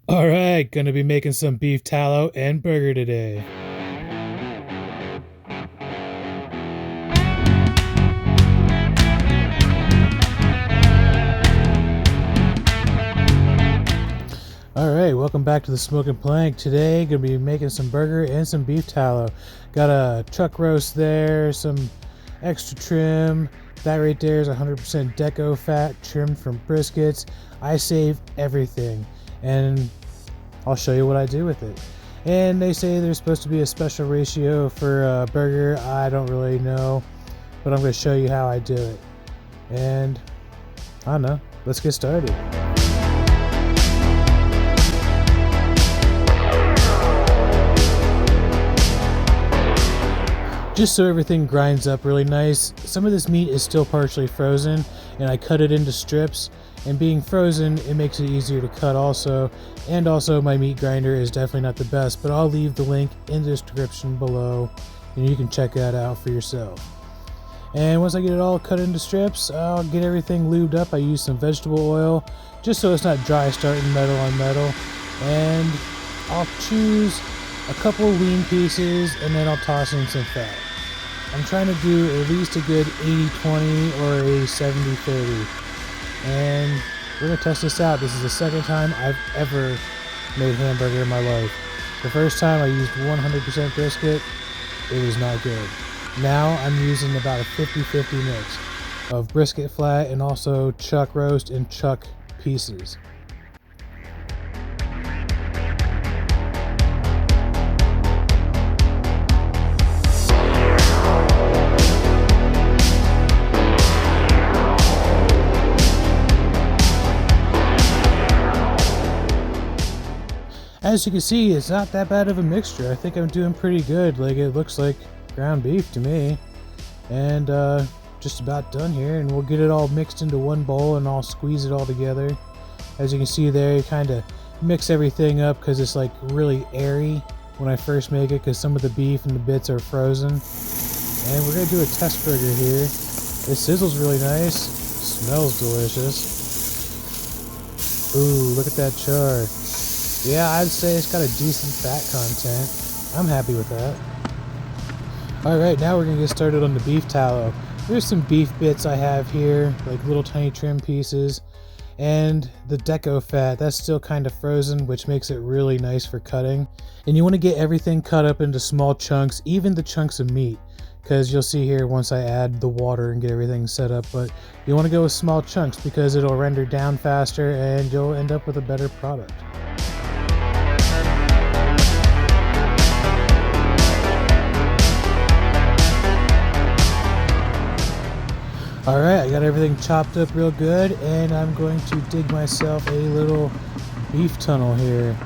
Alright, gonna be making some beef tallow and burger today. Alright, welcome back to the Smoking Plank. Today, gonna be making some burger and some beef tallow. Got a chuck roast there, some extra trim. That right there is 100% deco fat trimmed from briskets. I save everything, and I'll show you what I do with it. And they say there's supposed to be a special ratio for a burger. I don't really know, but I'm going to show you how I do it. And I don't know, let's get started. Just so everything grinds up really nice, some of this meat is still partially frozen, and I cut it into strips. And being frozen, it makes it easier to cut also. And also my meat grinder is definitely not the best, but I'll leave the link in the description below and you can check that out for yourself. And once I get it all cut into strips, I'll get everything lubed up. I use some vegetable oil just so it's not dry starting metal on metal. And I'll choose a couple lean pieces and then I'll toss in some fat. I'm trying to do at least a good 80-20 or a 70-30. And we're going to test this out. This is the second time I've ever made hamburger in my life. The first time I used 100% brisket, it was not good. Now I'm using about a 50-50 mix of brisket flat and also chuck roast and chuck pieces. As you can see, it's not that bad of a mixture. I think I'm doing pretty good. Like, it looks like ground beef to me. And just about done here, and we'll get it all mixed into one bowl and I'll squeeze it all together. As you can see there, you kind of mix everything up because it's like really airy when I first make it, because some of the beef and the bits are frozen. And we're gonna do a test burger here. It sizzles really nice, smells delicious. Ooh, look at that char. Yeah, I'd say it's got a decent fat content. I'm happy with that. Alright, now we're going to get started on the beef tallow. There's some beef bits I have here, like little tiny trim pieces. And the deco fat, that's still kind of frozen, which makes it really nice for cutting. And you want to get everything cut up into small chunks, even the chunks of meat. Because you'll see here once I add the water and get everything set up. But you want to go with small chunks because it'll render down faster and you'll end up with a better product. Alright, I got everything chopped up real good, and I'm going to dig myself a little beef tunnel here.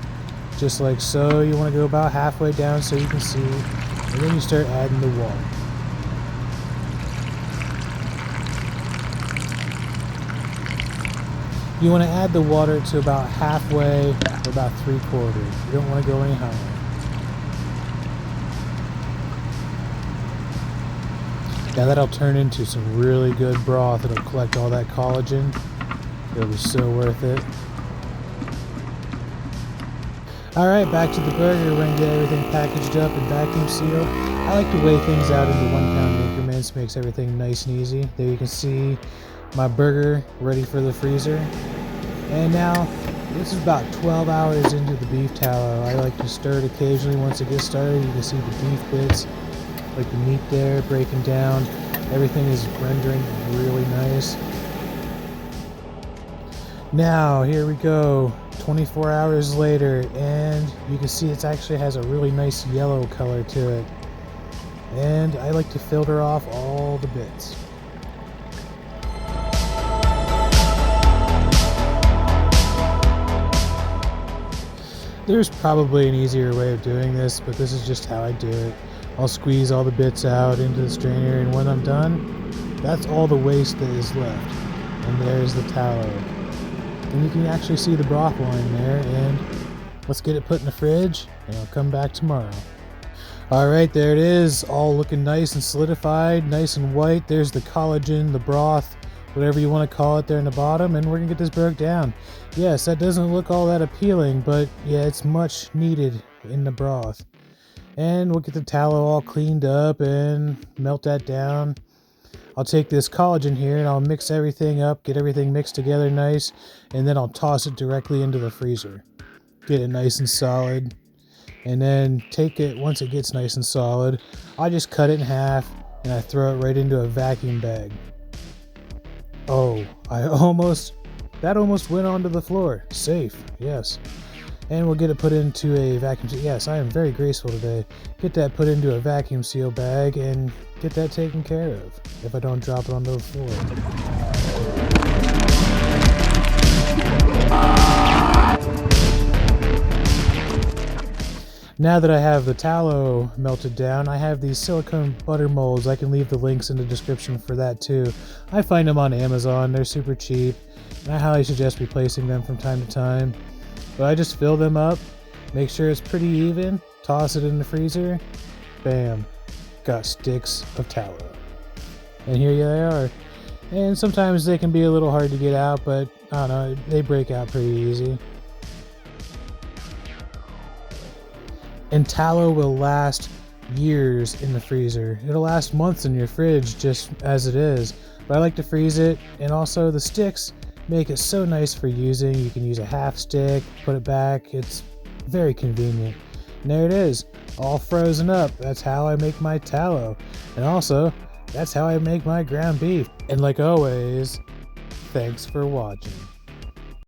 Just like so. You want to go about halfway down so you can see, and then you start adding the water. You want to add the water to about halfway or about 3/4. You don't want to go any higher. Now that'll turn into some really good broth. It'll collect all that collagen. It'll be so worth it. Alright, back to the burger. We're going to get everything packaged up and vacuum sealed. I like to weigh things out into 1 pound increments. Makes everything nice and easy. There you can see my burger ready for the freezer. And now, this is about 12 hours into the beef tallow. I like to stir it occasionally once it gets started. You can see the beef bits, like the meat there breaking down. Everything is rendering really nice. Now here we go, 24 hours later, and you can see it actually has a really nice yellow color to it. And I like to filter off all the bits. There's probably an easier way of doing this, but this is just how I do it. I'll squeeze all the bits out into the strainer, and when I'm done, that's all the waste that is left. And there's the tallow. And you can actually see the broth line there, and let's get it put in the fridge, and I'll come back tomorrow. Alright, there it is, all looking nice and solidified, nice and white. There's the collagen, the broth, whatever you want to call it there in the bottom, and we're going to get this broke down. Yes, that doesn't look all that appealing, but yeah, it's much needed in the broth. And we'll get the tallow all cleaned up and melt that down. I'll take this collagen here and I'll mix everything up, get everything mixed together nice, and then I'll toss it directly into the freezer. Get it nice and solid. And then take it, once it gets nice and solid, I just cut it in half and I throw it right into a vacuum bag. Oh, that almost went onto the floor. Safe, yes. And we'll get it put into a vacuum seal. Yes, I am very graceful today. Get that put into a vacuum seal bag and get that taken care of if I don't drop it onto the floor. Now that I have the tallow melted down, I have these silicone butter molds. I can leave the links in the description for that too. I find them on Amazon. They're super cheap, and I highly suggest replacing them from time to time. But I just fill them up, make sure it's pretty even, toss it in the freezer, bam, got sticks of tallow. And here they are. And sometimes they can be a little hard to get out, but I don't know, they break out pretty easy. And tallow will last years in the freezer. It'll last months in your fridge just as it is. But I like to freeze it, and also the sticks make it so nice for using. You can use a half stick, put it back. It's very convenient. And there it is, all frozen up. That's how I make my tallow. And also, that's how I make my ground beef. And like always, thanks for watching.